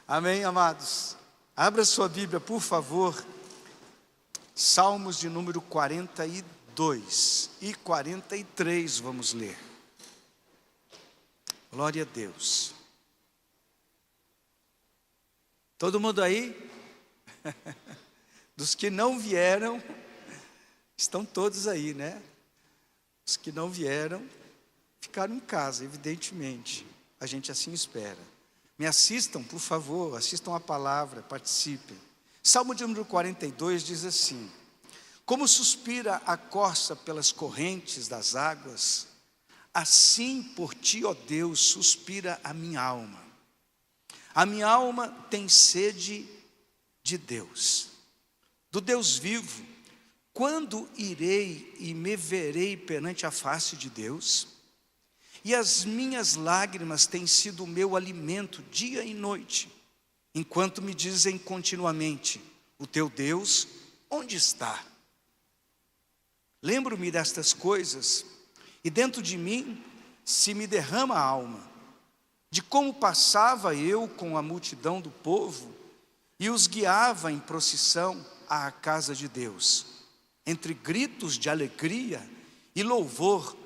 Amém, amados? Abra sua Bíblia, por favor. Salmos de número 42 e 43, vamos ler. Glória a Deus. Todo mundo aí? Dos que não vieram, estão todos aí, né? Os que não vieram, ficaram em casa, evidentemente. A gente assim espera. Me assistam, por favor, assistam a palavra, participem. Salmo de número 42 diz assim: como suspira a corça pelas correntes das águas, assim por ti, ó Deus, suspira a minha alma. A minha alma tem sede de Deus, do Deus vivo. Quando irei e me verei perante a face de Deus? E as minhas lágrimas têm sido o meu alimento dia e noite, enquanto me dizem continuamente: o teu Deus, onde está? Lembro-me destas coisas, e dentro de mim se me derrama a alma, de como passava eu com a multidão do povo, e os guiava em procissão à casa de Deus, entre gritos de alegria e louvor,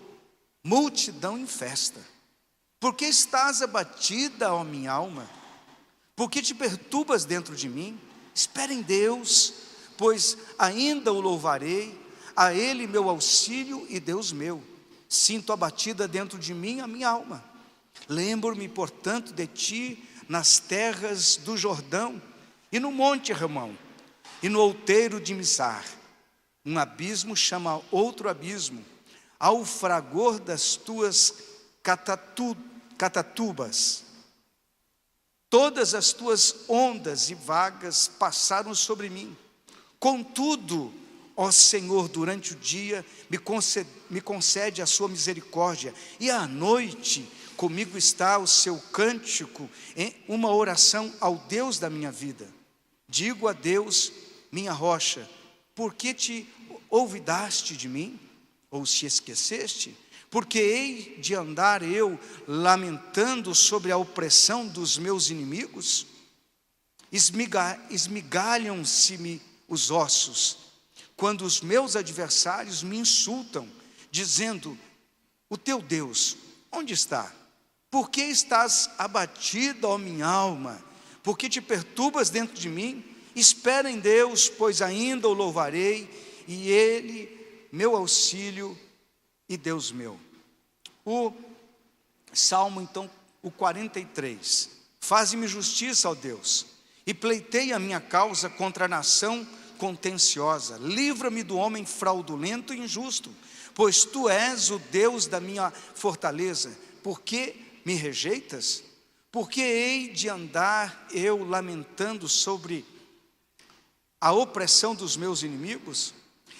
multidão em festa. Por que estás abatida, ó minha alma? Por que te perturbas dentro de mim? Espera em Deus, pois ainda o louvarei, a Ele meu auxílio e Deus meu. Sinto abatida dentro de mim a minha alma. Lembro-me, portanto, de ti nas terras do Jordão, e no monte Hermon, e no outeiro de Mizar. Um abismo chama outro abismo, ao fragor das tuas catatubas. Todas as tuas ondas e vagas passaram sobre mim. Contudo, ó Senhor, durante o dia me concede a sua misericórdia, e à noite comigo está o seu cântico, em uma oração ao Deus da minha vida. Digo a Deus, minha rocha: por que te olvidaste de mim? Ou se esqueceste? Porque hei de andar eu lamentando sobre a opressão dos meus inimigos? Esmigalham-se-me os ossos, quando os meus adversários me insultam, dizendo: o teu Deus, onde está? Por que estás abatida, ó minha alma? Por que te perturbas dentro de mim? Espera em Deus, pois ainda o louvarei, e Ele meu auxílio e Deus meu. O Salmo, então, o 43. Faze-me justiça, ó Deus, e pleiteia a minha causa contra a nação contenciosa. Livra-me do homem fraudulento e injusto, pois Tu és o Deus da minha fortaleza. Por que me rejeitas? Por que hei de andar eu lamentando sobre a opressão dos meus inimigos?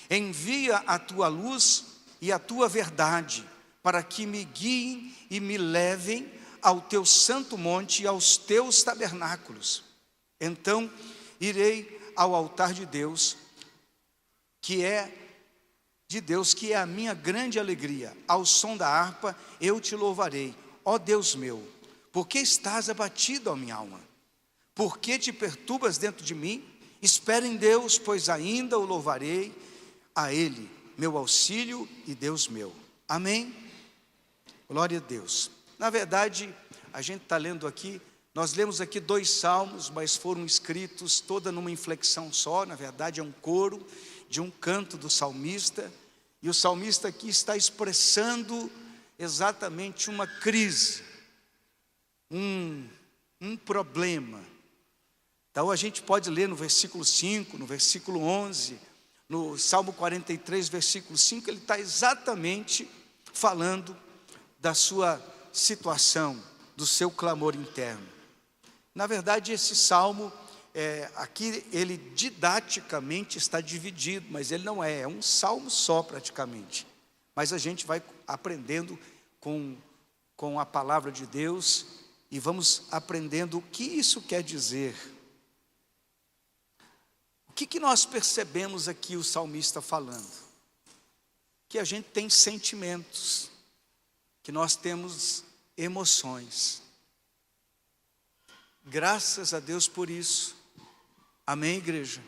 Envia a Tua luz e a Tua verdade, para que me guiem e me levem ao Teu santo monte e aos Teus tabernáculos. Então irei ao altar de Deus, que é a minha grande alegria. Ao som da harpa eu Te louvarei, ó Deus meu. Por que estás abatida, ó minha alma? Por que te perturbas dentro de mim? Espera em Deus, pois ainda o louvarei, a Ele, meu auxílio e Deus meu. Amém? Glória a Deus. Na verdade, a gente está lendo aqui, nós lemos aqui 2 salmos, mas foram escritos toda numa inflexão só. Na verdade, é um coro de um canto do salmista, e o salmista aqui está expressando exatamente uma crise, um problema. Então a gente pode ler no versículo 5, no versículo 11, no Salmo 43, versículo 5, ele está exatamente falando da sua situação, do seu clamor interno. Na verdade, esse salmo, aqui ele didaticamente está dividido, mas ele não é um salmo só praticamente. Mas a gente vai aprendendo com a palavra de Deus, e vamos aprendendo o que isso quer dizer. O que nós percebemos aqui o salmista falando? Que a gente tem sentimentos, que nós temos emoções. Graças a Deus por isso. Amém, igreja?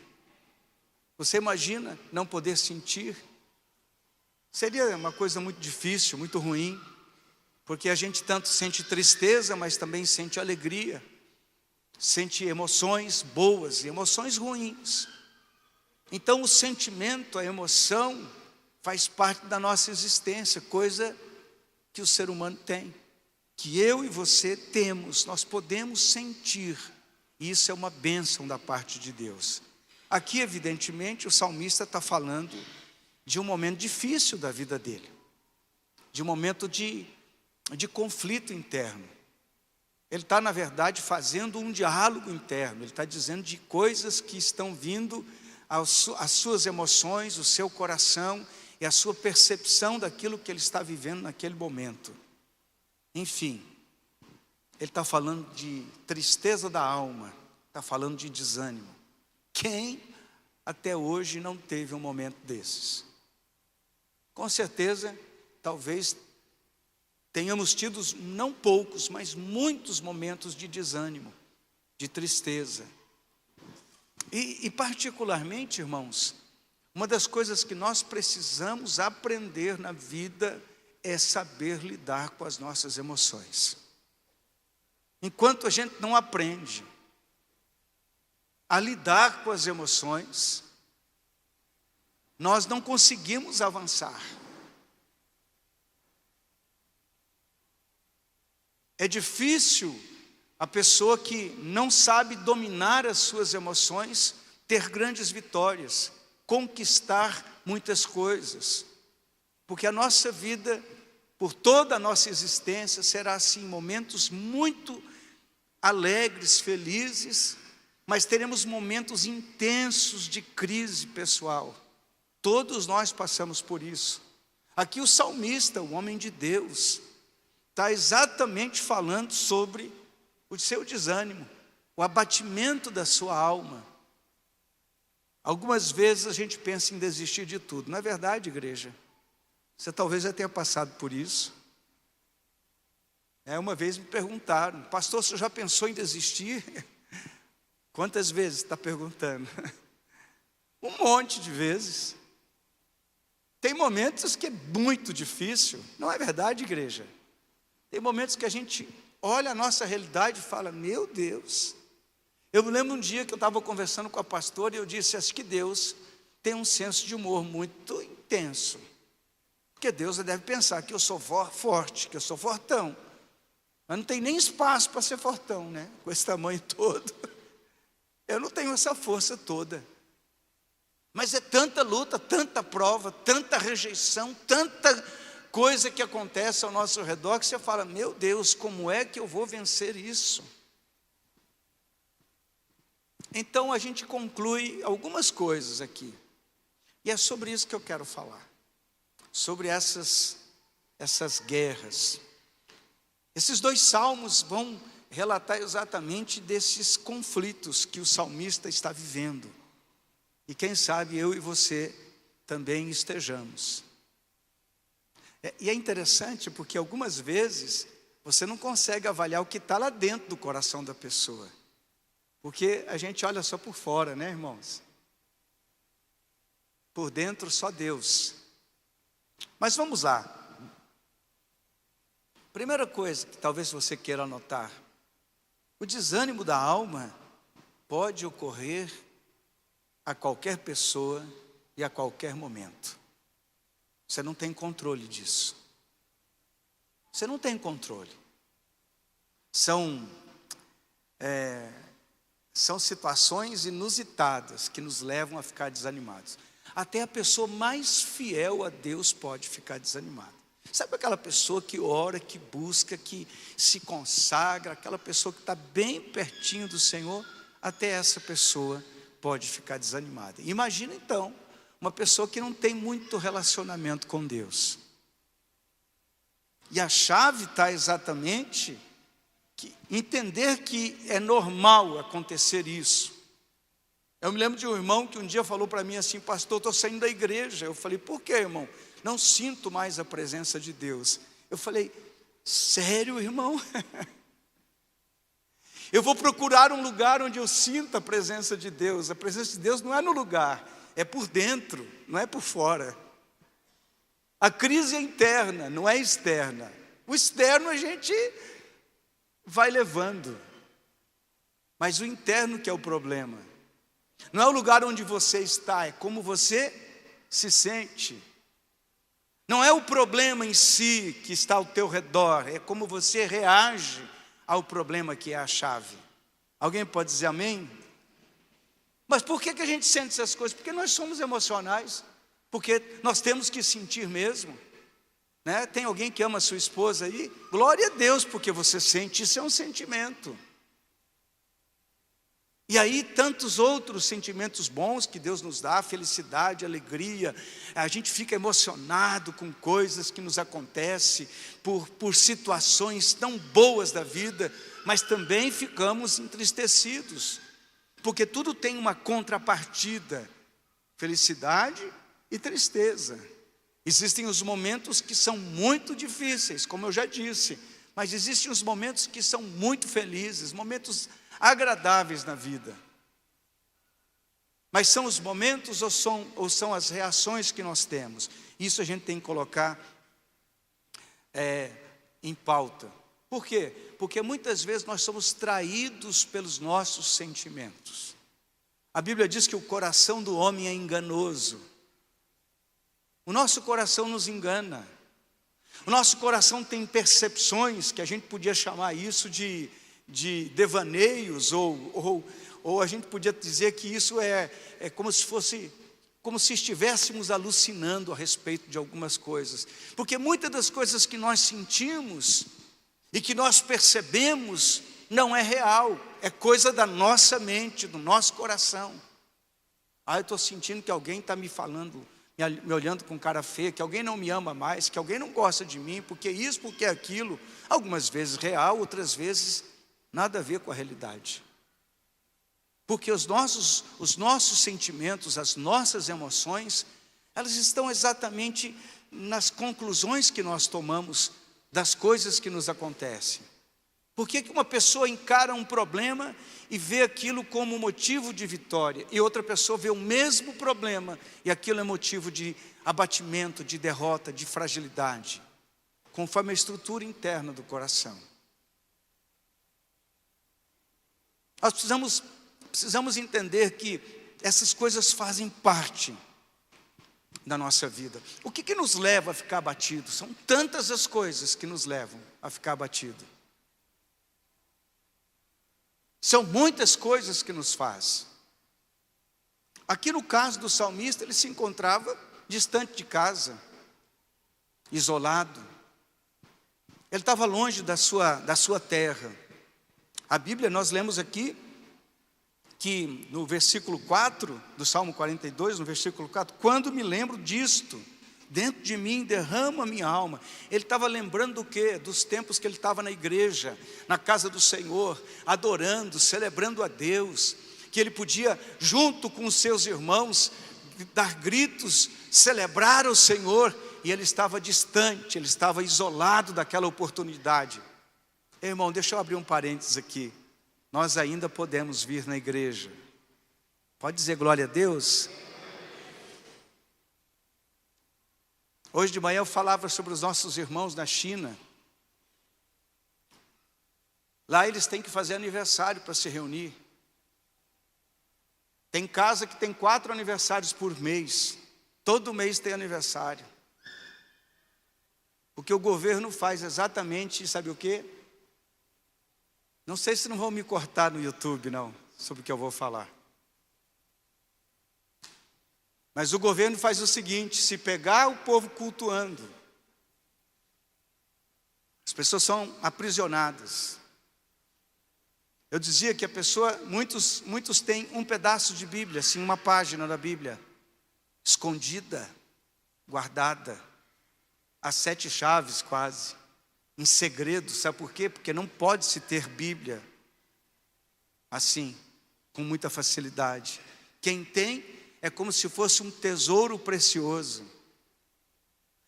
Você imagina não poder sentir? Seria uma coisa muito difícil, muito ruim, porque a gente tanto sente tristeza, mas também sente alegria, sente emoções boas e emoções ruins. Então o sentimento, a emoção, faz parte da nossa existência, coisa que o ser humano tem, que eu e você temos, nós podemos sentir, e isso é uma bênção da parte de Deus. Aqui, evidentemente, o salmista está falando de um momento difícil da vida dele, de um momento de conflito interno. Ele está, na verdade, fazendo um diálogo interno, ele está dizendo de coisas que estão vindo às suas emoções, o seu coração e a sua percepção daquilo que ele está vivendo naquele momento. Enfim, ele está falando de tristeza da alma, está falando de desânimo. Quem até hoje não teve um momento desses? Com certeza, talvez tenhamos tido não poucos, mas muitos momentos de desânimo, de tristeza. E particularmente, irmãos, uma das coisas que nós precisamos aprender na vida é saber lidar com as nossas emoções. Enquanto a gente não aprende a lidar com as emoções, nós não conseguimos avançar. É difícil a pessoa que não sabe dominar as suas emoções ter grandes vitórias, conquistar muitas coisas, porque a nossa vida, por toda a nossa existência, será assim, momentos muito alegres, felizes, mas teremos momentos intensos de crise pessoal. Todos nós passamos por isso. Aqui o salmista, o homem de Deus, está exatamente falando sobre o seu desânimo, o abatimento da sua alma. Algumas vezes a gente pensa em desistir de tudo. Não é verdade, igreja? Você talvez já tenha passado por isso. Uma vez me perguntaram: pastor, você já pensou em desistir? Quantas vezes está perguntando? Um monte de vezes. Tem momentos que é muito difícil. Não é verdade, igreja? Tem momentos que a gente olha a nossa realidade e fala: meu Deus. Eu me lembro um dia que eu estava conversando com a pastora e eu disse: acho que Deus tem um senso de humor muito intenso. Porque Deus deve pensar que eu sou forte, que eu sou fortão. Mas não tem nem espaço para ser fortão, né? Com esse tamanho todo. Eu não tenho essa força toda. Mas é tanta luta, tanta prova, tanta rejeição, tanta coisa que acontece ao nosso redor, que você fala: meu Deus, como é que eu vou vencer isso? Então a gente conclui algumas coisas aqui, e é sobre isso que eu quero falar, sobre essas guerras. Esses dois salmos vão relatar exatamente desses conflitos que o salmista está vivendo, e quem sabe eu e você também estejamos. E é interessante porque algumas vezes você não consegue avaliar o que está lá dentro do coração da pessoa, porque a gente olha só por fora, né, irmãos? Por dentro só Deus. Mas vamos lá. Primeira coisa que talvez você queira anotar: o desânimo da alma pode ocorrer a qualquer pessoa e a qualquer momento. Você não tem controle disso. Você não tem controle. São situações inusitadas que nos levam a ficar desanimados. Até a pessoa mais fiel a Deus pode ficar desanimada. Sabe aquela pessoa que ora, que busca, que se consagra, aquela pessoa que está bem pertinho do Senhor? Até essa pessoa pode ficar desanimada. Imagina então uma pessoa que não tem muito relacionamento com Deus. E a chave está exatamente entender que é normal acontecer isso. Eu me lembro de um irmão que um dia falou para mim assim: pastor, estou saindo da igreja. Eu falei: por quê, irmão? Não sinto mais a presença de Deus. Eu falei: sério, irmão? Eu vou procurar um lugar onde eu sinta a presença de Deus. A presença de Deus não é no lugar, é por dentro, não é por fora. A crise é interna, não é externa. O externo a gente vai levando, mas o interno que é o problema. Não é o lugar onde você está, é como você se sente. Não é o problema em si que está ao teu redor, é como você reage ao problema que é a chave. Alguém pode dizer amém? Mas por que a gente sente essas coisas? Porque nós somos emocionais, porque nós temos que sentir mesmo. Né? Tem alguém que ama a sua esposa aí? Glória a Deus, porque você sente, isso é um sentimento. E aí tantos outros sentimentos bons que Deus nos dá, felicidade, alegria, a gente fica emocionado com coisas que nos acontecem, por situações tão boas da vida, mas também ficamos entristecidos, porque tudo tem uma contrapartida, felicidade e tristeza. Existem os momentos que são muito difíceis, como eu já disse, mas existem os momentos que são muito felizes, momentos agradáveis na vida. Mas são os momentos ou são as reações que nós temos? Isso a gente tem que colocar em pauta. Por quê? Porque muitas vezes nós somos traídos pelos nossos sentimentos. A Bíblia diz que o coração do homem é enganoso. O nosso coração nos engana. O nosso coração tem percepções que a gente podia chamar isso de devaneios, ou a gente podia dizer que isso é como se estivéssemos alucinando a respeito de algumas coisas. Porque muitas das coisas que nós sentimos e que nós percebemos não é real, é coisa da nossa mente, do nosso coração. Eu estou sentindo que alguém está me falando, me olhando com cara feia, que alguém não me ama mais, que alguém não gosta de mim, porque isso, porque aquilo. Algumas vezes real, outras vezes nada a ver com a realidade. Porque os nossos sentimentos, as nossas emoções, elas estão exatamente nas conclusões que nós tomamos das coisas que nos acontecem. Por que uma pessoa encara um problema e vê aquilo como motivo de vitória, e outra pessoa vê o mesmo problema e aquilo é motivo de abatimento, de derrota, de fragilidade, conforme a estrutura interna do coração? Nós precisamos entender que essas coisas fazem parte da nossa vida. O que nos leva a ficar abatido? São tantas as coisas que nos levam a ficar abatido. São muitas coisas que nos faz. Aqui no caso do salmista, ele se encontrava distante de casa, isolado. Ele estava longe da sua terra. A Bíblia, nós lemos aqui, que no versículo 4 do Salmo 42, no versículo 4, quando me lembro disto, dentro de mim derrama a minha alma. Ele estava lembrando do quê? Dos tempos que ele estava na igreja, na casa do Senhor, adorando, celebrando a Deus, que ele podia, junto com os seus irmãos, dar gritos, celebrar o Senhor, e ele estava distante, ele estava isolado daquela oportunidade. Irmão, deixa eu abrir um parênteses aqui. Nós ainda podemos vir na igreja. Pode dizer glória a Deus? Hoje de manhã eu falava sobre os nossos irmãos na China. Lá eles têm que fazer aniversário para se reunir. Tem casa que tem 4 aniversários por mês. Todo mês tem aniversário. O que o governo faz exatamente, sabe o quê? Não sei se não vão me cortar no YouTube, não, sobre o que eu vou falar. Mas o governo faz o seguinte: se pegar o povo cultuando, as pessoas são aprisionadas. Eu dizia que muitos têm um pedaço de Bíblia, assim, uma página da Bíblia, escondida, guardada, às 7 chaves quase, em segredo. Sabe por quê? Porque não pode se ter Bíblia assim, com muita facilidade. Quem tem é como se fosse um tesouro precioso.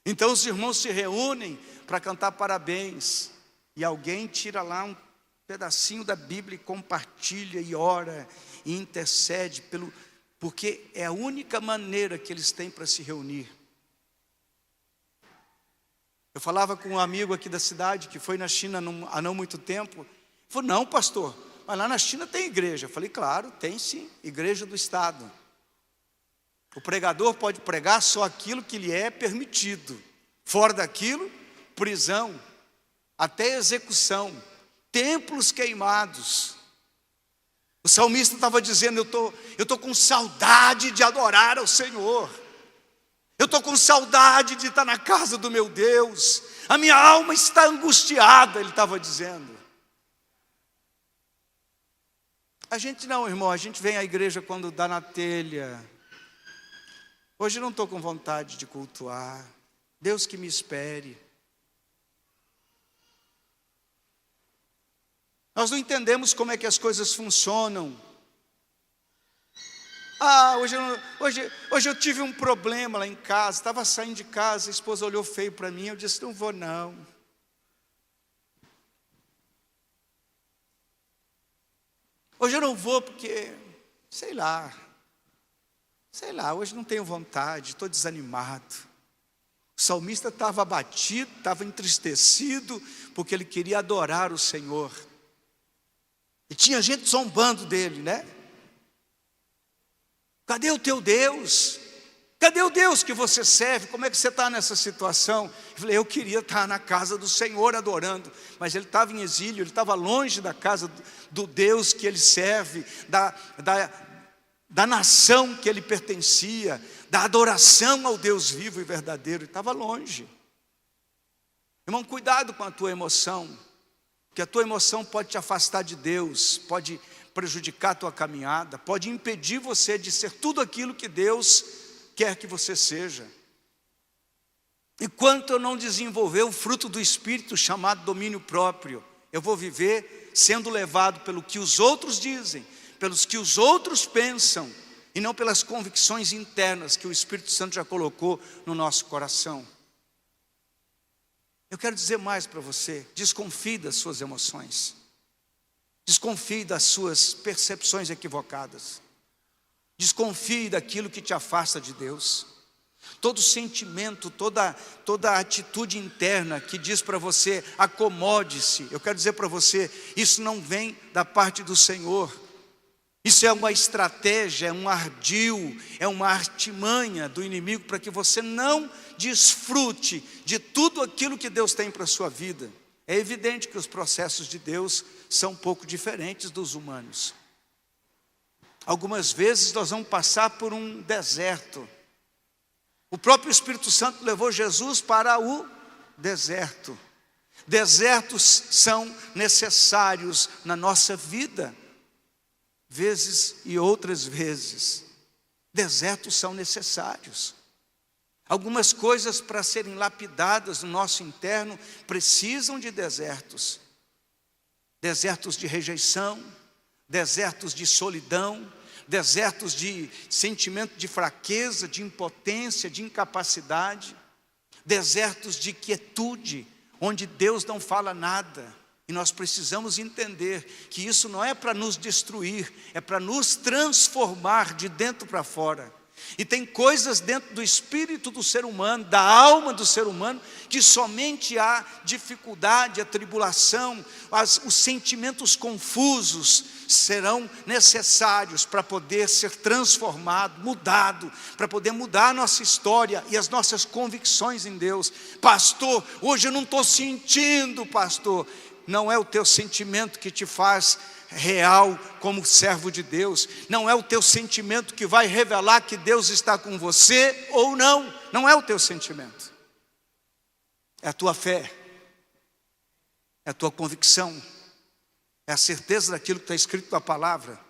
Então os irmãos se reúnem para cantar parabéns, e alguém tira lá um pedacinho da Bíblia e compartilha e ora e intercede, porque é a única maneira que eles têm para se reunir. Eu falava com um amigo aqui da cidade, que foi na China há não muito tempo. Ele falou, não pastor, mas lá na China tem igreja. Eu falei, claro, tem sim, igreja do Estado. O pregador pode pregar só aquilo que lhe é permitido. Fora daquilo, prisão, até execução, templos queimados. O salmista estava dizendo, eu tô com saudade de adorar ao Senhor. Eu estou com saudade de estar na casa do meu Deus. A minha alma está angustiada, ele estava dizendo. A gente não, irmão, a gente vem à igreja quando dá na telha. Hoje eu não estou com vontade de cultuar. Deus que me espere. Nós não entendemos como é que as coisas funcionam. Hoje eu tive um problema lá em casa, estava saindo de casa, a esposa olhou feio para mim, eu disse, não vou não. Hoje eu não vou porque, sei lá, hoje não tenho vontade, estou desanimado. O salmista estava abatido, estava entristecido, porque ele queria adorar o Senhor. E tinha gente zombando dele, né? Cadê o teu Deus? Cadê o Deus que você serve? Como é que você está nessa situação? Eu falei, eu queria estar na casa do Senhor adorando, mas ele estava em exílio, ele estava longe da casa do Deus que ele serve, da nação que ele pertencia, da adoração ao Deus vivo e verdadeiro, ele estava longe. Irmão, cuidado com a tua emoção, porque a tua emoção pode te afastar de Deus, pode prejudicar a tua caminhada, pode impedir você de ser tudo aquilo que Deus quer que você seja. Enquanto eu não desenvolver o fruto do Espírito chamado domínio próprio, eu vou viver sendo levado pelo que os outros dizem, pelos que os outros pensam, e não pelas convicções internas que o Espírito Santo já colocou no nosso coração. Eu quero dizer mais para você, desconfie das suas emoções. Desconfie das suas percepções equivocadas. Desconfie daquilo que te afasta de Deus. Todo sentimento, toda atitude interna que diz para você, acomode-se. Eu quero dizer para você, isso não vem da parte do Senhor. Isso é uma estratégia, é um ardil, é uma artimanha do inimigo para que você não desfrute de tudo aquilo que Deus tem para a sua vida. É evidente que os processos de Deus são um pouco diferentes dos humanos. Algumas vezes nós vamos passar por um deserto. O próprio Espírito Santo levou Jesus para o deserto. Desertos são necessários na nossa vida, vezes e outras vezes. Desertos são necessários. Algumas coisas para serem lapidadas no nosso interno precisam de desertos. Desertos de rejeição, desertos de solidão, desertos de sentimento de fraqueza, de impotência, de incapacidade, desertos de quietude, onde Deus não fala nada. E nós precisamos entender que isso não é para nos destruir, é para nos transformar de dentro para fora. E tem coisas dentro do espírito do ser humano, da alma do ser humano, que somente há dificuldade, a tribulação, os sentimentos confusos serão necessários para poder ser transformado, mudado, para poder mudar a nossa história e as nossas convicções em Deus. Pastor, hoje eu não estou sentindo, pastor. Não é o teu sentimento que te faz real como servo de Deus. Não é o teu sentimento que vai revelar que Deus está com você ou não. Não é o teu sentimento. É a tua fé. É a tua convicção. É a certeza daquilo que está escrito na palavra.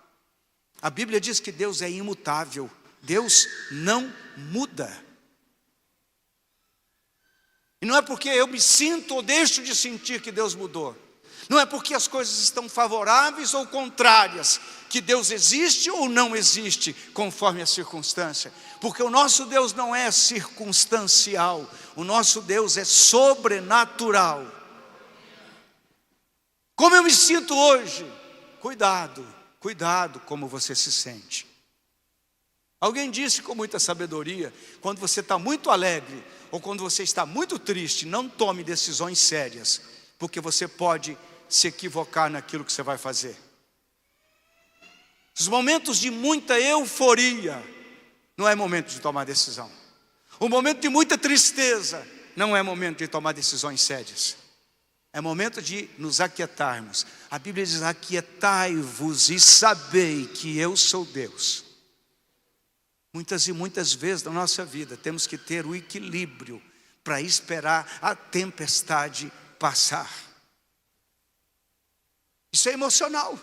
A Bíblia diz que Deus é imutável. Deus não muda. E não é porque eu me sinto ou deixo de sentir que Deus mudou. Não é porque as coisas estão favoráveis ou contrárias que Deus existe ou não existe, conforme a circunstância. Porque o nosso Deus não é circunstancial, o nosso Deus é sobrenatural. Como eu me sinto hoje? Cuidado como você se sente. Alguém disse com muita sabedoria: quando você está muito alegre ou quando você está muito triste, não tome decisões sérias, porque você pode se equivocar naquilo que você vai fazer. Os momentos de muita euforia não é momento de tomar decisão. O momento de muita tristeza não é momento de tomar decisões sérias. É momento de nos aquietarmos. A Bíblia diz: aquietai-vos e sabei que eu sou Deus. Muitas e muitas vezes na nossa vida temos que ter o equilíbrio para esperar a tempestade passar. Isso é emocional.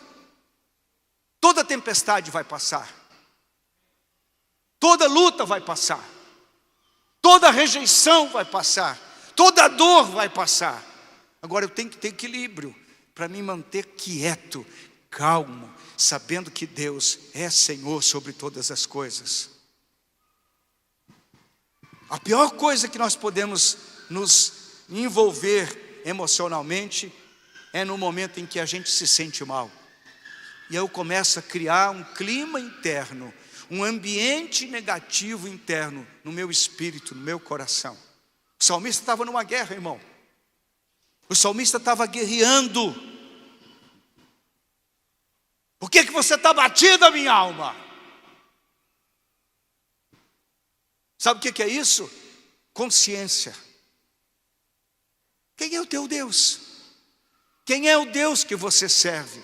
Toda tempestade vai passar. Toda luta vai passar. Toda rejeição vai passar. Toda dor vai passar. Agora eu tenho que ter equilíbrio para me manter quieto, calmo, sabendo que Deus é Senhor sobre todas as coisas. A pior coisa que nós podemos nos envolver emocionalmente é no momento em que a gente se sente mal. E eu começo a criar um clima interno, um ambiente negativo interno no meu espírito, no meu coração. O salmista estava numa guerra, irmão. O salmista estava guerreando. Por que você está batida, minha alma? Sabe o que é isso? Consciência. Quem é o teu Deus? Quem é o Deus que você serve?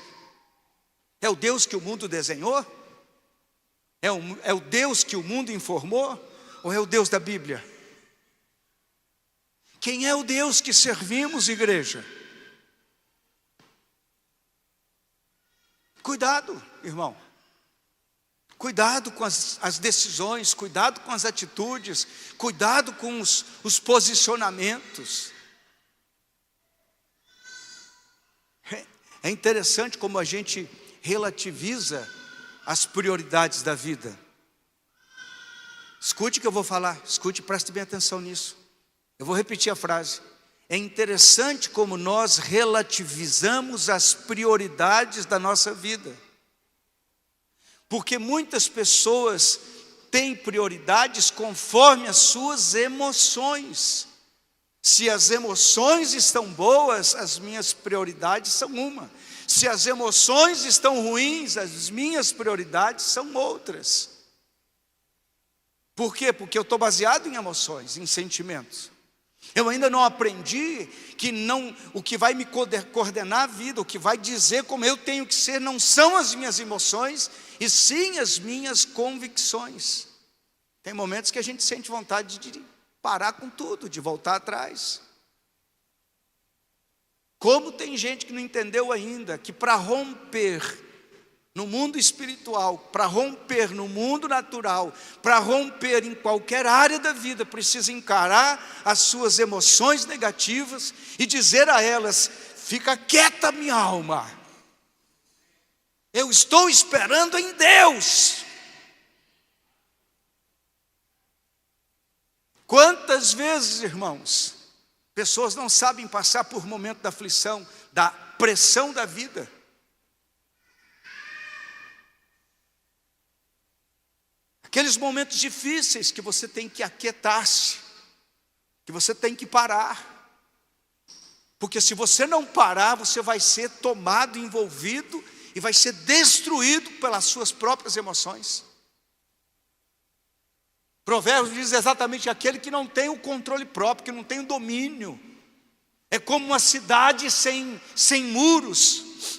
É o Deus que o mundo desenhou? É o Deus que o mundo informou? Ou é o Deus da Bíblia? Quem é o Deus que servimos, igreja? Cuidado, irmão. Cuidado com as decisões, cuidado com as atitudes, cuidado com os posicionamentos. É interessante como a gente relativiza as prioridades da vida. Escute o que eu vou falar, escute e preste bem atenção nisso. Eu vou repetir a frase. É interessante como nós relativizamos as prioridades da nossa vida. Porque muitas pessoas têm prioridades conforme as suas emoções. Se as emoções estão boas, as minhas prioridades são uma. Se as emoções estão ruins, as minhas prioridades são outras. Por quê? Porque eu estou baseado em emoções, em sentimentos. Eu ainda não aprendi que o que vai me coordenar a vida, o que vai dizer como eu tenho que ser, não são as minhas emoções, e sim as minhas convicções. Tem momentos que a gente sente vontade de parar com tudo, de voltar atrás. Como tem gente que não entendeu ainda que para romper no mundo espiritual, para romper no mundo natural, para romper em qualquer área da vida, precisa encarar as suas emoções negativas e dizer a elas: fica quieta, minha alma, eu estou esperando em Deus. Quantas vezes, irmãos, pessoas não sabem passar por momento da aflição, da pressão da vida. Aqueles momentos difíceis que você tem que aquietar-se, que você tem que parar. Porque se você não parar, você vai ser tomado, envolvido e vai ser destruído pelas suas próprias emoções. Provérbios diz exatamente aquele que não tem o controle próprio, que não tem o domínio. É como uma cidade sem muros,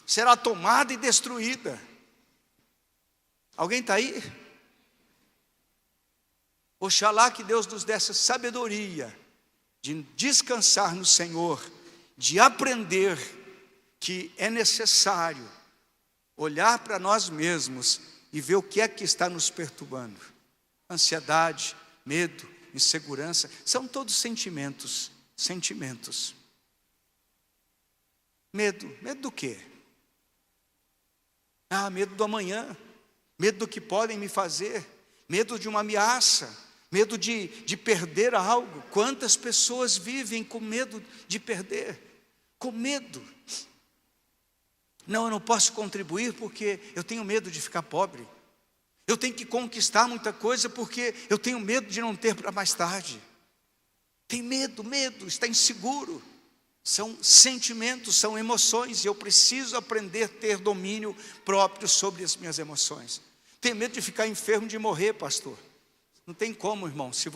será tomada e destruída. Alguém está aí? Oxalá que Deus nos desse sabedoria de descansar no Senhor, de aprender que é necessário olhar para nós mesmos e ver o que é que está nos perturbando. Ansiedade, medo, insegurança, são todos sentimentos. Medo do quê? Medo do amanhã. Medo do que podem me fazer, medo de uma ameaça, medo de perder algo. Quantas pessoas vivem com medo de perder? com medo. Não, eu não posso contribuir porque eu tenho medo de ficar pobre. Eu tenho que conquistar muita coisa porque eu tenho medo de não ter para mais tarde. Tem medo, está inseguro. São sentimentos, são emoções, e eu preciso aprender a ter domínio próprio sobre as minhas emoções. Tenho medo de ficar enfermo, de morrer, pastor. Não tem como, irmão. Se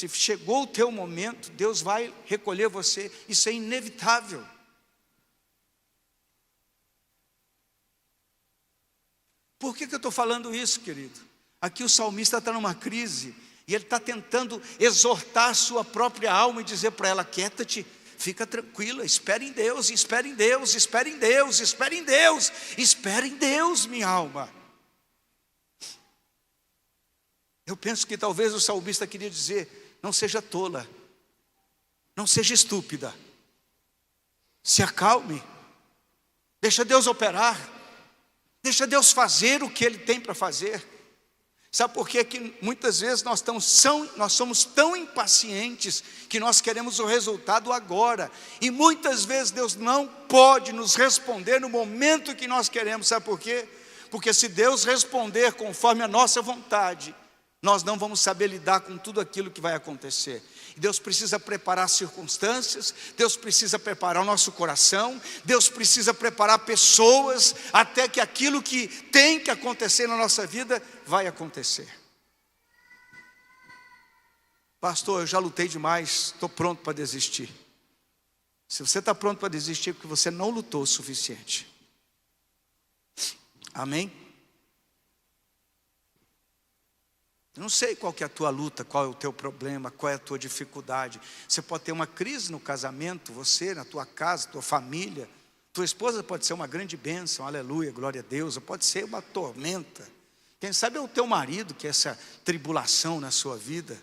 chegou o teu momento, Deus vai recolher você. Isso é inevitável. Por que eu estou falando isso, querido? Aqui o salmista está numa crise, e ele está tentando exortar a sua própria alma e dizer para ela: quieta-te, fica tranquila, espere em Deus, espere em Deus, espere em Deus, espere em Deus, espere em Deus, minha alma. Eu penso que talvez o salmista queria dizer: não seja tola, não seja estúpida, se acalme, deixa Deus operar, deixa Deus fazer o que Ele tem para fazer. Sabe por quê? Que muitas vezes nós somos tão impacientes que nós queremos o resultado agora. E muitas vezes Deus não pode nos responder no momento que nós queremos. Sabe por quê? Porque se Deus responder conforme a nossa vontade, nós não vamos saber lidar com tudo aquilo que vai acontecer. Deus precisa preparar circunstâncias, Deus precisa preparar o nosso coração, Deus precisa preparar pessoas, até que aquilo que tem que acontecer na nossa vida, vai acontecer. Pastor, eu já lutei demais, estou pronto para desistir. Se você está pronto para desistir, é porque você não lutou o suficiente. Amém? Eu não sei qual que é a tua luta, qual é o teu problema, qual é a tua dificuldade. Você pode ter uma crise no casamento, você, na tua casa, tua família. Tua esposa pode ser uma grande bênção, aleluia, glória a Deus. Ou pode ser uma tormenta. Quem sabe é o teu marido que é essa tribulação na sua vida.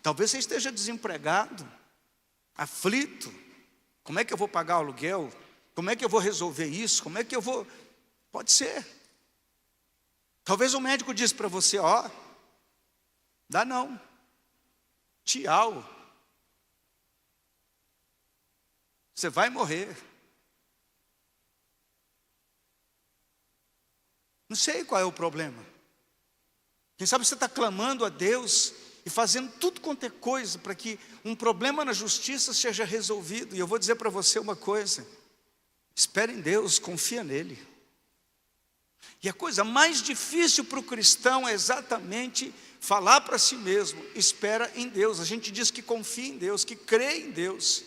Talvez você esteja desempregado, aflito. Como é que eu vou pagar o aluguel? Como é que eu vou resolver isso? Como é que eu vou... Pode ser. Talvez o médico disse para você: ó, dá não, tchau, você vai morrer. Não sei qual é o problema. Quem sabe você está clamando a Deus e fazendo tudo quanto é coisa para que um problema na justiça seja resolvido. E eu vou dizer para você uma coisa: espere em Deus, confia nele. E a coisa mais difícil para o cristão é exatamente falar para si mesmo: espera em Deus. A gente diz que confia em Deus, que crê em Deus.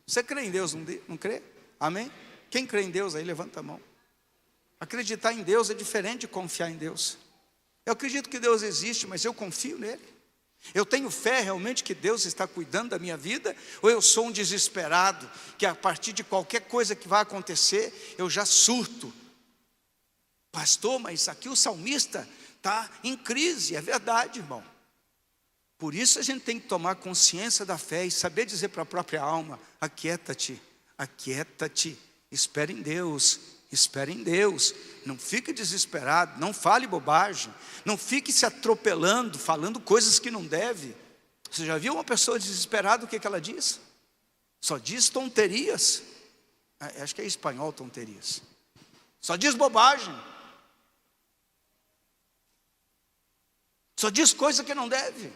Você crê em Deus, não crê? Amém? Quem crê em Deus aí, levanta a mão. Acreditar em Deus é diferente de confiar em Deus. Eu acredito que Deus existe, mas eu confio nele. Eu tenho fé realmente que Deus está cuidando da minha vida? Ou eu sou um desesperado, que a partir de qualquer coisa que vai acontecer, eu já surto? Pastor, mas aqui o salmista está em crise. É verdade, irmão. Por isso a gente tem que tomar consciência da fé e saber dizer para a própria alma: aquieta-te, aquieta-te, espere em Deus, espere em Deus. Não fique desesperado, não fale bobagem, não fique se atropelando, falando coisas que não deve. Você já viu uma pessoa desesperada, o que ela diz? Só diz tonterias. Acho que é em espanhol, tonterias. Só diz bobagem. Só diz coisa que não deve.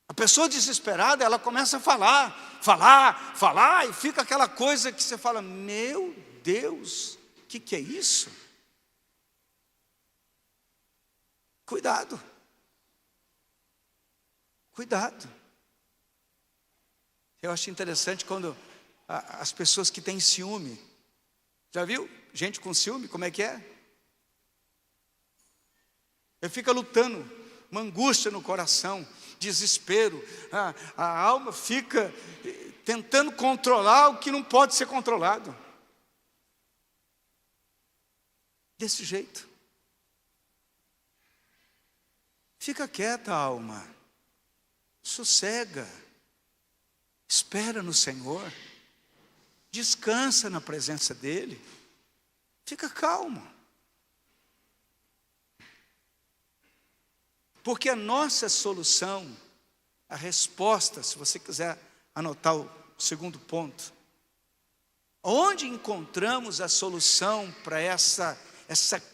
A pessoa desesperada, ela começa a falar, e fica aquela coisa que você fala: meu Deus, o que é isso? Cuidado. Cuidado. Eu acho interessante quando as pessoas que têm ciúme. Já viu? Gente com ciúme, como é que é? Ele fica lutando, uma angústia no coração, desespero. A alma fica tentando controlar o que não pode ser controlado. Desse jeito. Fica quieta, alma. Sossega. Espera no Senhor. Descansa na presença dEle. Fica calmo. Porque a nossa solução, a resposta, se você quiser anotar o segundo ponto. Onde encontramos a solução para essa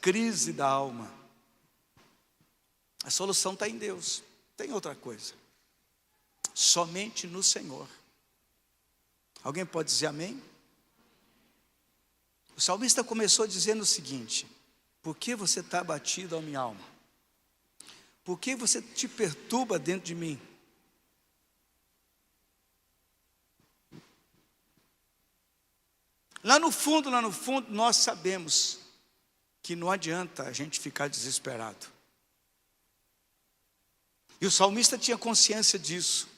crise da alma? A solução está em Deus, não tem outra coisa. Somente no Senhor. Alguém pode dizer amém? O salmista começou dizendo o seguinte: por que você está abatido, ó minha alma? Por que você te perturba dentro de mim? Lá no fundo, nós sabemos que não adianta a gente ficar desesperado. E o salmista tinha consciência disso.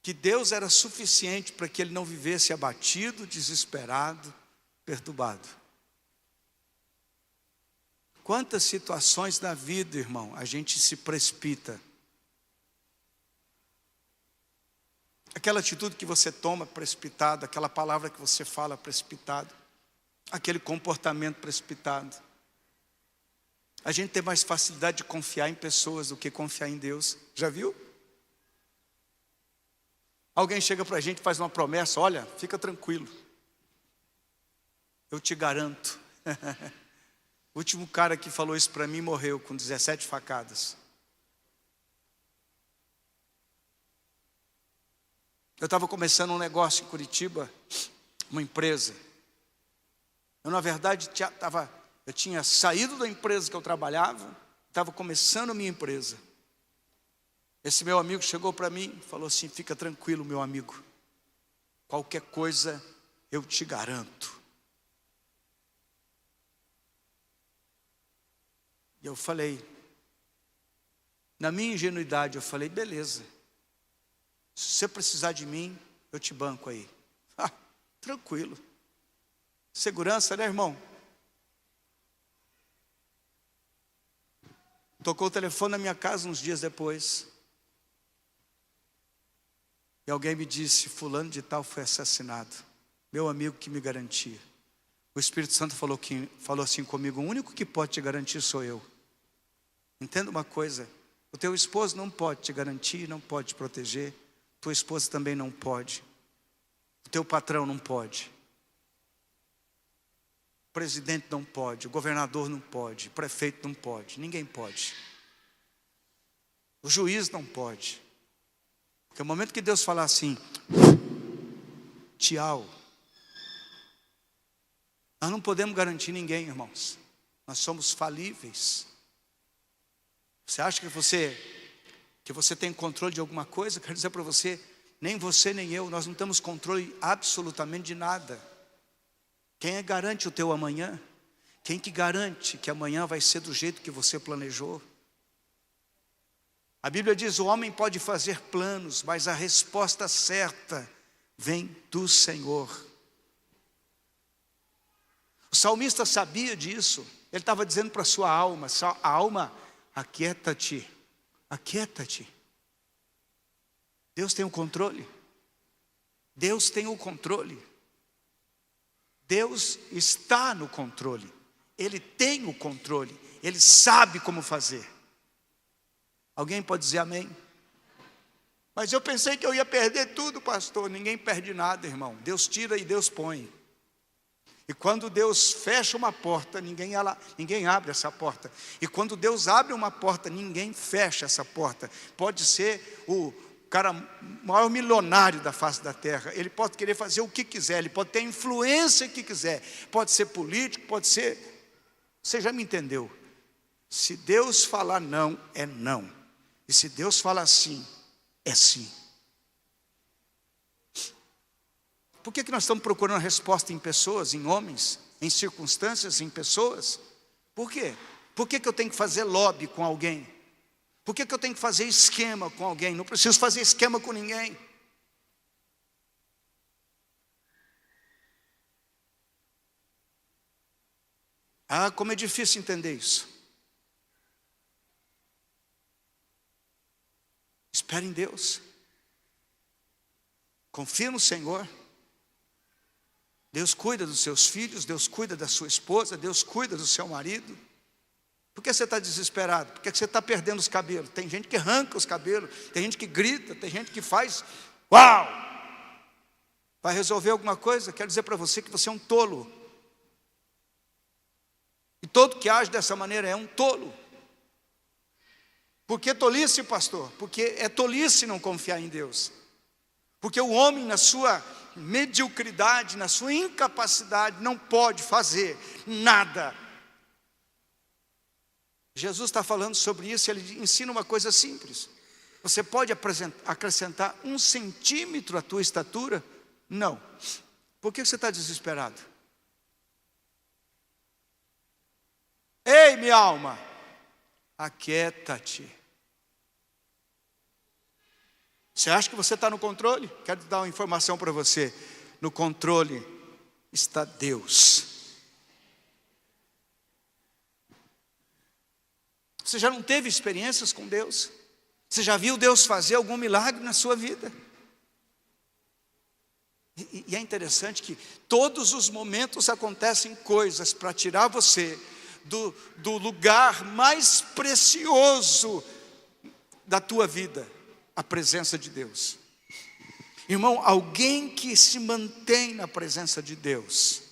Que Deus era suficiente para que ele não vivesse abatido, desesperado, perturbado. Quantas situações na vida, irmão, a gente se precipita. Aquela atitude que você toma precipitado, aquela palavra que você fala precipitado, aquele comportamento precipitado. A gente tem mais facilidade de confiar em pessoas do que confiar em Deus. Já viu? Alguém chega para a gente e faz uma promessa: olha, fica tranquilo, eu te garanto. O último cara que falou isso para mim morreu com 17 facadas. Eu estava começando um negócio em Curitiba, uma empresa. Eu, na verdade, eu tinha saído da empresa que eu trabalhava, estava começando a minha empresa. Esse meu amigo chegou para mim e falou assim: fica tranquilo, meu amigo, qualquer coisa eu te garanto. E eu falei, na minha ingenuidade, eu falei: beleza, se você precisar de mim, eu te banco aí. Tranquilo. Segurança, né, irmão? Tocou o telefone na minha casa uns dias depois. E alguém me disse: fulano de tal foi assassinado. Meu amigo que me garantia. O Espírito Santo falou assim comigo: o único que pode te garantir sou eu. Entenda uma coisa: o teu esposo não pode te garantir, não pode te proteger. Tua esposa também não pode. O teu patrão não pode. O presidente não pode. O governador não pode. O prefeito não pode. Ninguém pode. O juiz não pode. Porque o momento que Deus falar assim: tchau, nós não podemos garantir ninguém, irmãos. Nós somos falíveis. Você acha que você tem controle de alguma coisa? Quero dizer para você, nem você nem eu, nós não temos controle absolutamente de nada. Quem é que garante o teu amanhã? Quem que garante que amanhã vai ser do jeito que você planejou? A Bíblia diz: o homem pode fazer planos, mas a resposta certa vem do Senhor. O salmista sabia disso. Ele estava dizendo para a sua alma: alma, aquieta-te, aquieta-te. Deus tem o controle. Deus tem o controle. Deus está no controle. Ele tem o controle. Ele sabe como fazer. Alguém pode dizer amém? Mas eu pensei que eu ia perder tudo, pastor. Ninguém perde nada, irmão. Deus tira e Deus põe. E quando Deus fecha uma porta, ninguém abre essa porta. E quando Deus abre uma porta, ninguém fecha essa porta. Pode ser o cara maior milionário da face da terra. Ele pode querer fazer o que quiser. Ele pode ter a influência que quiser. Pode ser político, pode ser... Você já me entendeu? Se Deus falar não, é não. E se Deus falar sim, é sim. Por que nós estamos procurando resposta em pessoas, em homens, em circunstâncias, em pessoas? Por quê? Por que eu tenho que fazer lobby com alguém? Por que eu tenho que fazer esquema com alguém? Não preciso fazer esquema com ninguém. Ah, como é difícil entender isso. Espere em Deus. Confia no Senhor. Deus cuida dos seus filhos, Deus cuida da sua esposa, Deus cuida do seu marido. Por que você está desesperado? Por que você está perdendo os cabelos? Tem gente que arranca os cabelos, tem gente que grita, tem gente que faz uau! Vai resolver alguma coisa? Quero dizer para você que você é um tolo. E todo que age dessa maneira é um tolo. Por que tolice, pastor? Porque é tolice não confiar em Deus. Porque o homem, na sua mediocridade, na sua incapacidade, não pode fazer nada. Jesus está falando sobre isso, ele ensina uma coisa simples. Você pode acrescentar 1 centímetro à tua estatura? Não. Por que você está desesperado? Ei, minha alma, aquieta-te. Você acha que você está no controle? Quero dar uma informação para você. No controle está Deus. Você já não teve experiências com Deus? Você já viu Deus fazer algum milagre na sua vida? E é interessante que todos os momentos acontecem coisas para tirar você do lugar mais precioso da tua vida, a presença de Deus. Irmão, alguém que se mantém na presença de Deus,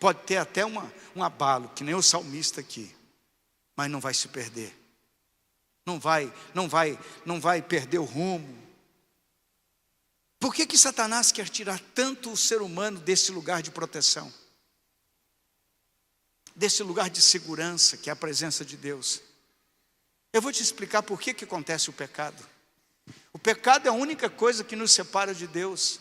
pode ter até um abalo, que nem o salmista aqui, mas não vai se perder. Não vai perder o rumo. Por que Satanás quer tirar tanto o ser humano desse lugar de proteção? Desse lugar de segurança, que é a presença de Deus? Eu vou te explicar por que acontece o pecado. O pecado é a única coisa que nos separa de Deus.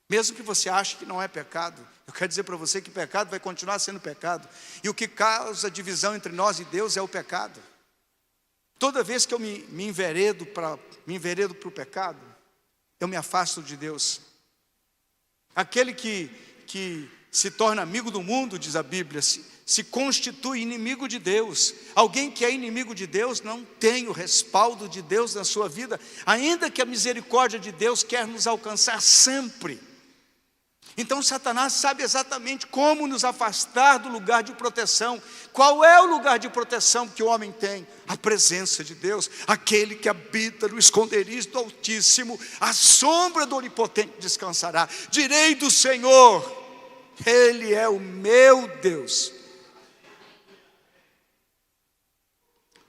Mesmo que você ache que não é pecado, eu quero dizer para você que pecado vai continuar sendo pecado. E o que causa divisão entre nós e Deus é o pecado. Toda vez que eu me enveredo para o pecado, eu me afasto de Deus. Aquele que se torna amigo do mundo, diz a Bíblia, se constitui inimigo de Deus. Alguém que é inimigo de Deus não tem o respaldo de Deus na sua vida, ainda que a misericórdia de Deus quer nos alcançar sempre. Então Satanás sabe exatamente como nos afastar do lugar de proteção. Qual é o lugar de proteção que o homem tem? A presença de Deus. Aquele que habita no esconderijo do Altíssimo, a sombra do Onipotente descansará. Direi do Senhor, Ele é o meu Deus.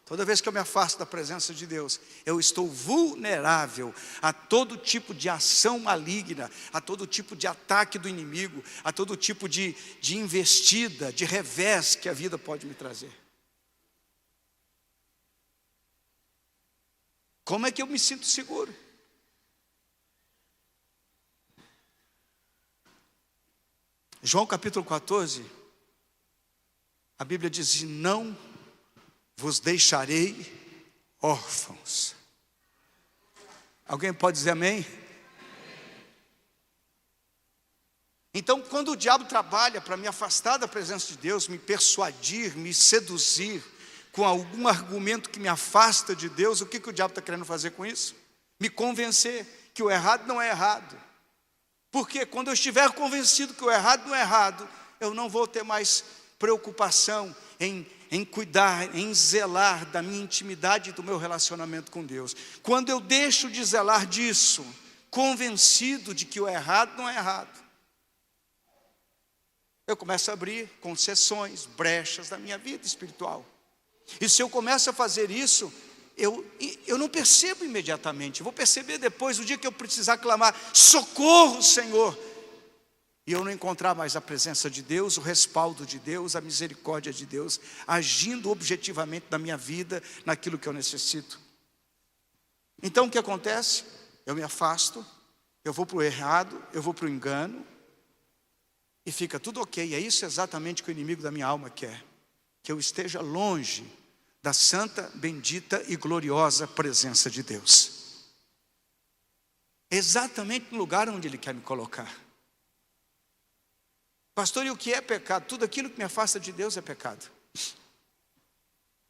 Toda vez que eu me afasto da presença de Deus, eu estou vulnerável a todo tipo de ação maligna, a todo tipo de ataque do inimigo, a todo tipo de investida, de revés que a vida pode me trazer. Como é que eu me sinto seguro? João capítulo 14, a Bíblia diz: não vos deixarei órfãos. Alguém pode dizer amém? Então, quando o diabo trabalha para me afastar da presença de Deus, me persuadir, me seduzir, com algum argumento que me afasta de Deus, o que o diabo está querendo fazer com isso? Me convencer que o errado não é errado. Porque quando eu estiver convencido que o errado não é errado, eu não vou ter mais preocupação em cuidar, em zelar da minha intimidade e do meu relacionamento com Deus. Quando eu deixo de zelar disso, convencido de que o errado não é errado, eu começo a abrir concessões, brechas na minha vida espiritual. E se eu começo a fazer isso, eu não percebo imediatamente, eu vou perceber depois, o dia que eu precisar clamar: socorro, Senhor, e eu não encontrar mais a presença de Deus, o respaldo de Deus, a misericórdia de Deus, agindo objetivamente na minha vida, naquilo que eu necessito. Então o que acontece? Eu me afasto, eu vou para o errado, eu vou para o engano, e fica tudo ok. É isso exatamente que o inimigo da minha alma quer, que eu esteja longe da santa, bendita e gloriosa presença de Deus. Exatamente no lugar onde Ele quer me colocar. Pastor, e o que é pecado? Tudo aquilo que me afasta de Deus é pecado.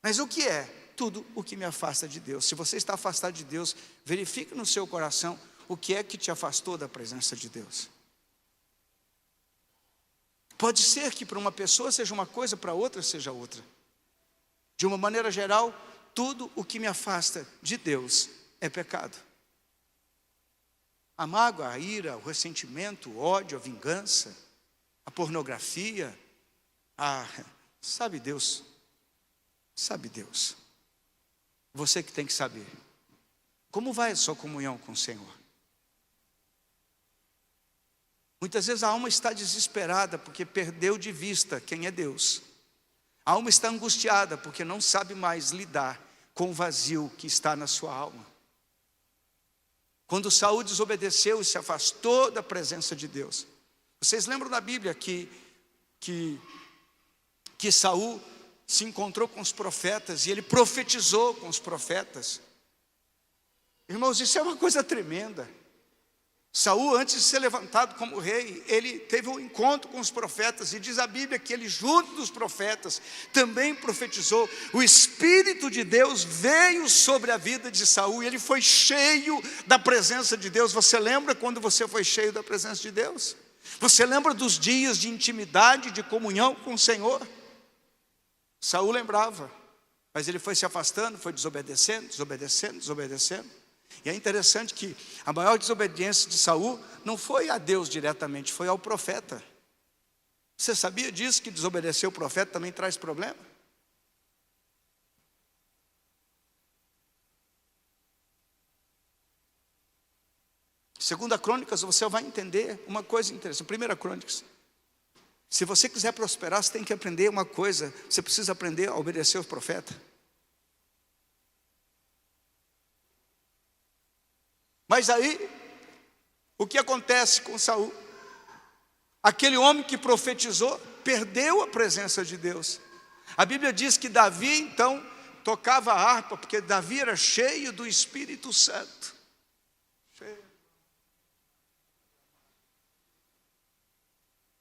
Mas o que é? Tudo o que me afasta de Deus. Se você está afastado de Deus, verifique no seu coração o que é que te afastou da presença de Deus. Pode ser que para uma pessoa seja uma coisa, para outra seja outra. De uma maneira geral, tudo o que me afasta de Deus é pecado. A mágoa, a ira, o ressentimento, o ódio, a vingança, a pornografia, sabe Deus, você que tem que saber, como vai a sua comunhão com o Senhor? Muitas vezes a alma está desesperada porque perdeu de vista quem é Deus. A alma está angustiada porque não sabe mais lidar com o vazio que está na sua alma. Quando Saul desobedeceu e se afastou da presença de Deus. Vocês lembram da Bíblia que Saul se encontrou com os profetas e ele profetizou com os profetas. Irmãos, isso é uma coisa tremenda. Saul, antes de ser levantado como rei, ele teve um encontro com os profetas, e diz a Bíblia que ele, junto dos profetas, também profetizou. O Espírito de Deus veio sobre a vida de Saul, e ele foi cheio da presença de Deus. Você lembra quando você foi cheio da presença de Deus? Você lembra dos dias de intimidade, de comunhão com o Senhor? Saul lembrava, mas ele foi se afastando, foi desobedecendo. E é interessante que a maior desobediência de Saul não foi a Deus diretamente, foi ao profeta. Você sabia disso, que desobedecer o profeta também traz problema? Segunda Crônicas, você vai entender uma coisa interessante. Primeira Crônicas. Se você quiser prosperar, você tem que aprender uma coisa. Você precisa aprender a obedecer o profeta. Mas aí, o que acontece com Saul? Aquele homem que profetizou perdeu a presença de Deus. A Bíblia diz que Davi então tocava a harpa, porque Davi era cheio do Espírito Santo.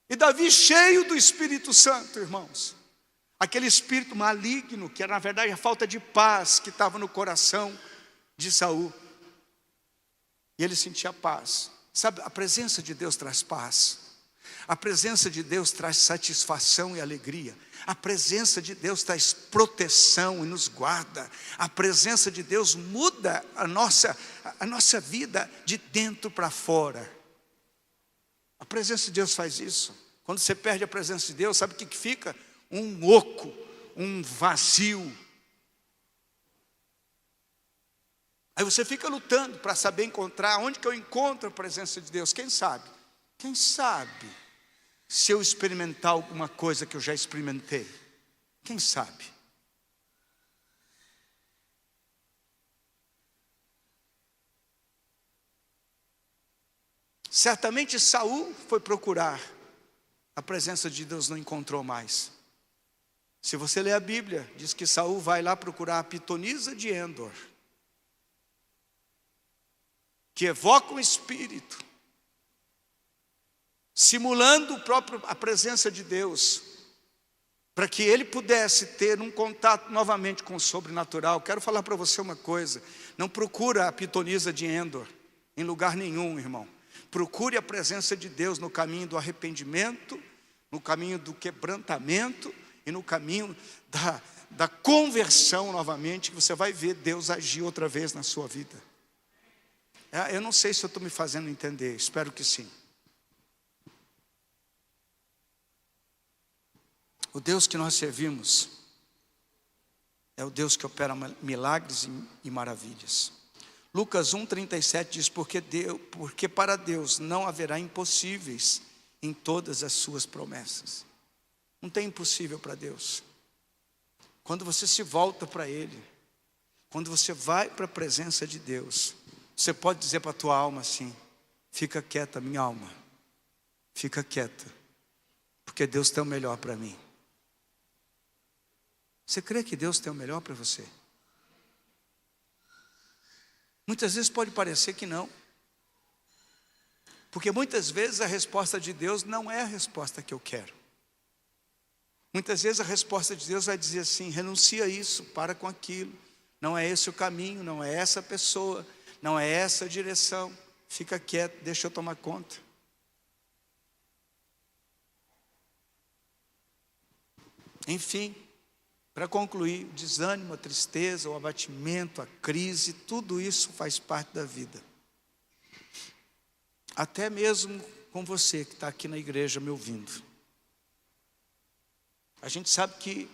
E Davi cheio do Espírito Santo, irmãos. Aquele espírito maligno, que era na verdade a falta de paz que estava no coração de Saul. E ele sentia paz. Sabe, a presença de Deus traz paz. A presença de Deus traz satisfação e alegria. A presença de Deus traz proteção e nos guarda. A presença de Deus muda a nossa vida de dentro para fora. A presença de Deus faz isso. Quando você perde a presença de Deus, sabe o que fica? Um oco, um vazio. Aí você fica lutando para saber encontrar onde que eu encontro a presença de Deus. Quem sabe? Quem sabe se eu experimentar alguma coisa que eu já experimentei? Quem sabe? Certamente Saul foi procurar. A presença de Deus não encontrou mais. Se você ler a Bíblia, diz que Saul vai lá procurar a pitonisa de Endor, que evoca um espírito, simulando a presença de Deus, para que ele pudesse ter um contato novamente com o sobrenatural. Quero falar para você uma coisa: não procura a pitonisa de Endor em lugar nenhum, irmão. Procure a presença de Deus no caminho do arrependimento, no caminho do quebrantamento e no caminho da conversão novamente, que você vai ver Deus agir outra vez na sua vida. Eu não sei se eu estou me fazendo entender, espero que sim. O Deus que nós servimos é o Deus que opera milagres e maravilhas. Lucas 1,37 diz, porque para Deus não haverá impossíveis em todas as suas promessas. Não tem impossível para Deus. Quando você se volta para Ele, quando você vai para a presença de Deus, você pode dizer para a tua alma assim: fica quieta, minha alma, fica quieta, porque Deus tem o melhor para mim. Você crê que Deus tem o melhor para você? Muitas vezes pode parecer que não, porque muitas vezes a resposta de Deus não é a resposta que eu quero. Muitas vezes a resposta de Deus vai dizer assim: renuncia a isso, para com aquilo, não é esse o caminho, não é essa pessoa, não é essa a direção, fica quieto, deixa eu tomar conta. Enfim, Para concluir, o desânimo, a tristeza, o abatimento, a crise, tudo isso faz parte da vida. Até mesmo com você que está aqui na igreja me ouvindo. A gente sabe que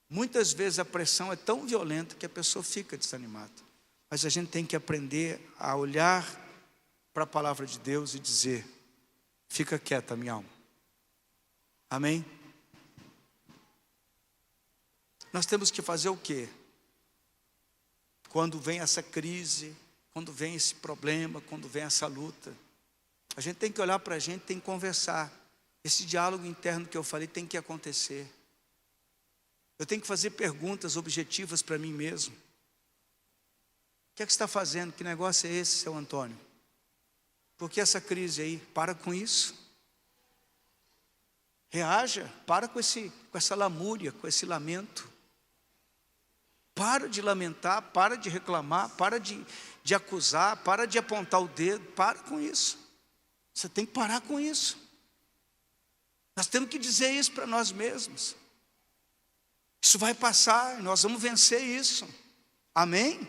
muitas vezes a pressão é tão violenta que a pessoa fica desanimada. Mas a gente tem que aprender a olhar para a palavra de Deus e dizer: fica quieta, minha alma. Amém? Nós temos que fazer o quê? Quando vem essa crise, quando vem esse problema, quando vem essa luta, a gente tem que olhar para a gente, tem que conversar. Esse diálogo interno que eu falei tem que acontecer. Eu tenho que fazer perguntas objetivas para mim mesmo. O que é que você está fazendo? Que negócio é esse, seu Antônio? Por que essa crise aí? Para com isso. Reaja, para com essa lamúria, com esse lamento. Para de lamentar, para de reclamar, para de acusar, para de apontar o dedo, para com isso. Você tem que parar com isso. Nós temos que dizer isso para nós mesmos. Isso vai passar, nós vamos vencer isso. Amém?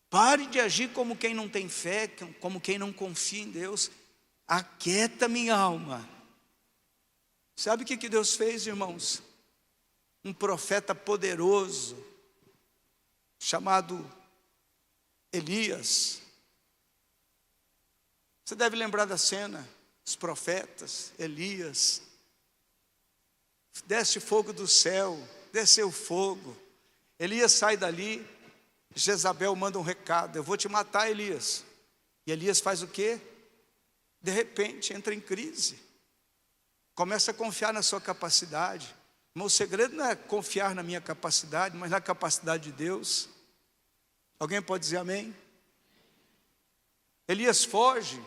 Pare de agir como quem não tem fé, como quem não confia em Deus. Aquieta minha alma. Sabe o que Deus fez, irmãos? Um profeta poderoso, chamado Elias. Você deve lembrar da cena, os profetas, Elias. Desce fogo do céu, desceu fogo. Elias sai dali, Jezabel manda um recado: eu vou te matar, Elias. E Elias faz o quê? De repente entra em crise. Começa a confiar na sua capacidade. Mas o segredo não é confiar na minha capacidade, mas na capacidade de Deus. Alguém pode dizer amém? Elias foge.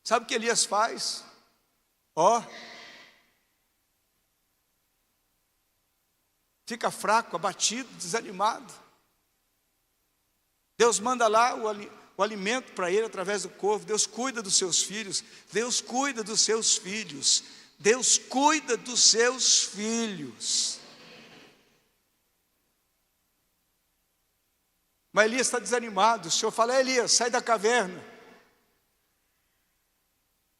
Sabe o que Elias faz? Fica fraco, abatido, desanimado. Deus manda lá o alimento para ele através do corvo. Deus cuida dos seus filhos. Deus cuida dos seus filhos. Deus cuida dos seus filhos. Mas Elias está desanimado. O Senhor fala: Elias, sai da caverna.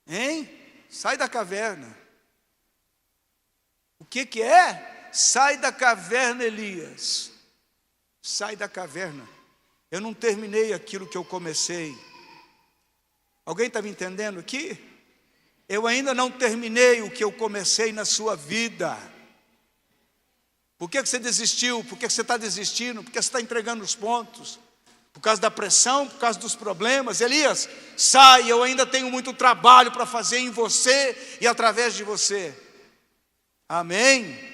Hein? Sai da caverna. O que é? Sai da caverna, Elias. Sai da caverna. Eu não terminei aquilo que eu comecei. Alguém está me entendendo aqui? Eu ainda não terminei o que eu comecei na sua vida. Por que você desistiu? Por que você está desistindo? Por que você está entregando os pontos? Por causa da pressão? Por causa dos problemas? Elias, sai, eu ainda tenho muito trabalho para fazer em você e através de você. Amém?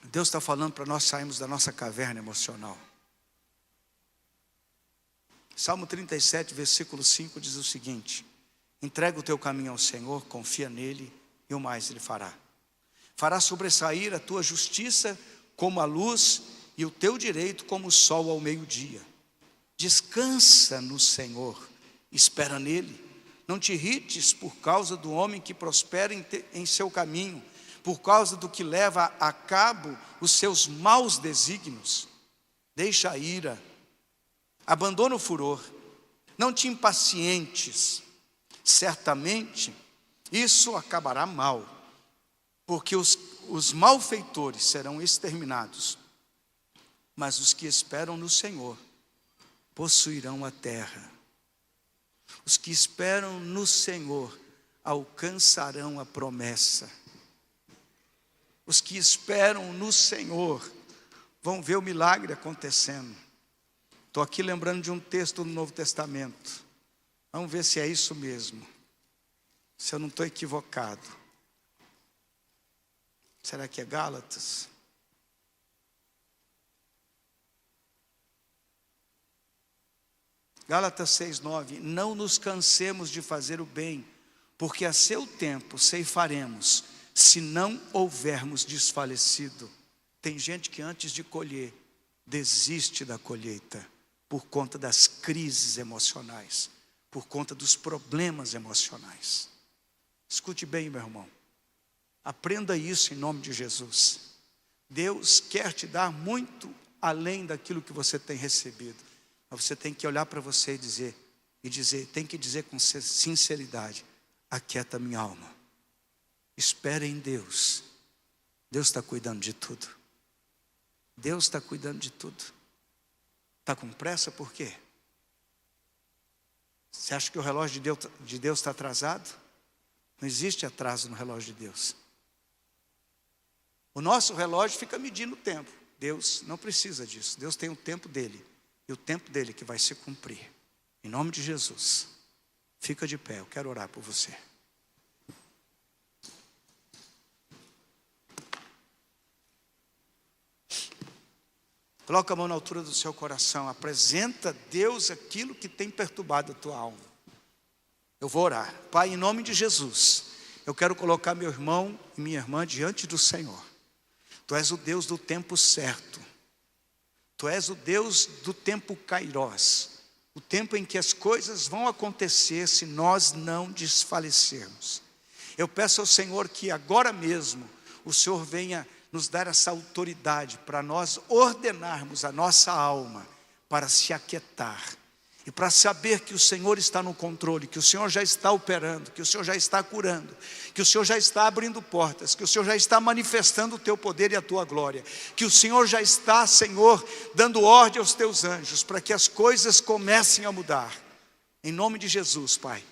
Deus está falando para nós sairmos da nossa caverna emocional. Salmo 37, versículo 5 diz o seguinte: entrega o teu caminho ao Senhor, confia nele e o mais ele fará. Fará sobressair a tua justiça como a luz e o teu direito como o sol ao meio-dia. Descansa no Senhor, espera nele. Não te irrites por causa do homem que prospera em seu caminho, por causa do que leva a cabo os seus maus desígnios. Deixa a ira, abandona o furor, não te impacientes, certamente isso acabará mal, porque os malfeitores serão exterminados, mas os que esperam no Senhor possuirão a terra. Os que esperam no Senhor alcançarão a promessa. Os que esperam no Senhor vão ver o milagre acontecendo. Estou aqui lembrando de um texto do Novo Testamento. Vamos ver se é isso mesmo. Se eu não estou equivocado. Será que é Gálatas? Gálatas 6:9. Não nos cansemos de fazer o bem, porque a seu tempo ceifaremos, se não houvermos desfalecido. Tem gente que antes de colher, desiste da colheita, por conta das crises emocionais, por conta dos problemas emocionais. Escute bem, meu irmão. Aprenda isso em nome de Jesus. Deus quer te dar muito além daquilo que você tem recebido. Mas você tem que olhar para você tem que dizer com sinceridade: aquieta minha alma. Espere em Deus. Deus está cuidando de tudo. Deus está cuidando de tudo. Está com pressa por quê? Você acha que o relógio de Deus está atrasado? Não existe atraso no relógio de Deus. O nosso relógio fica medindo o tempo. Deus não precisa disso. Deus tem o tempo dele. E o tempo dele que vai se cumprir. Em nome de Jesus. Fica de pé, eu quero orar por você. Coloca a mão na altura do seu coração. Apresenta a Deus aquilo que tem perturbado a tua alma. Eu vou orar. Pai, em nome de Jesus, eu quero colocar meu irmão e minha irmã diante do Senhor. Tu és o Deus do tempo certo. Tu és o Deus do tempo kairós. O tempo em que as coisas vão acontecer se nós não desfalecermos. Eu peço ao Senhor que agora mesmo o Senhor venha nos dar essa autoridade para nós ordenarmos a nossa alma para se aquietar. E para saber que o Senhor está no controle, que o Senhor já está operando, que o Senhor já está curando, que o Senhor já está abrindo portas, que o Senhor já está manifestando o teu poder e a tua glória, que o Senhor já está, Senhor, dando ordem aos teus anjos, para que as coisas comecem a mudar. Em nome de Jesus, Pai.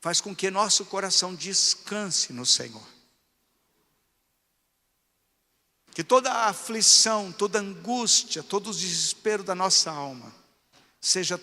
Faz com que nosso coração descanse no Senhor. Que toda a aflição, toda a angústia, todo o desespero da nossa alma seja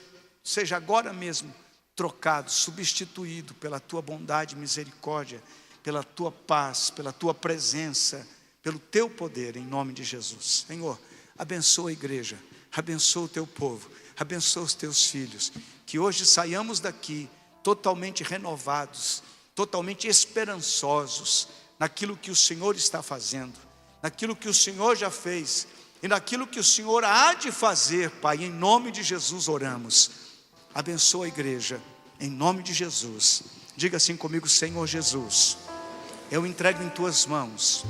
agora mesmo trocado, substituído pela tua bondade e misericórdia, pela tua paz, pela tua presença, pelo teu poder, em nome de Jesus. Senhor, abençoa a igreja, abençoa o teu povo, abençoa os teus filhos, que hoje saiamos daqui totalmente renovados, totalmente esperançosos naquilo que o Senhor está fazendo, naquilo que o Senhor já fez e naquilo que o Senhor há de fazer, Pai. Em nome de Jesus oramos. Abençoa a igreja, em nome de Jesus. Diga assim comigo: Senhor Jesus, eu entrego em tuas mãos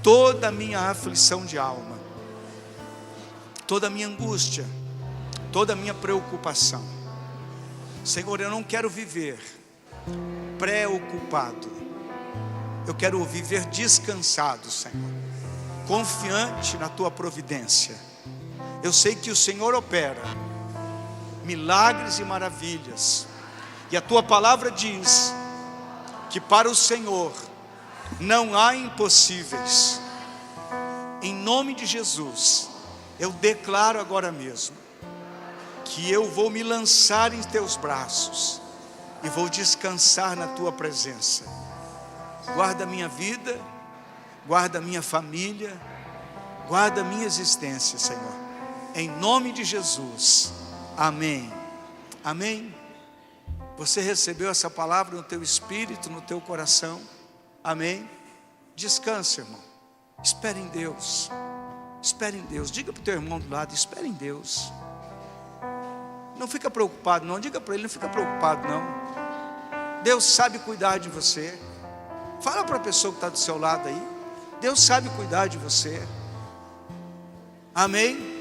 toda a minha aflição de alma, toda a minha angústia, toda a minha preocupação. Senhor, eu não quero viver preocupado. Eu quero viver descansado, Senhor, confiante na tua providência. Eu sei que o Senhor opera milagres e maravilhas, e a tua palavra diz que para o Senhor não há impossíveis. Em nome de Jesus, eu declaro agora mesmo que eu vou me lançar em teus braços e vou descansar na tua presença. Guarda a minha vida, guarda a minha família, guarda a minha existência, Senhor. Em nome de Jesus. Amém. Amém. Você recebeu essa palavra no teu espírito, no teu coração? Amém. Descanse, irmão. Espere em Deus. Espere em Deus. Diga para o teu irmão do lado: espere em Deus. Não fica preocupado não. Diga para ele: não fica preocupado não. Deus sabe cuidar de você. Fala para a pessoa que está do seu lado aí: Deus sabe cuidar de você. Amém.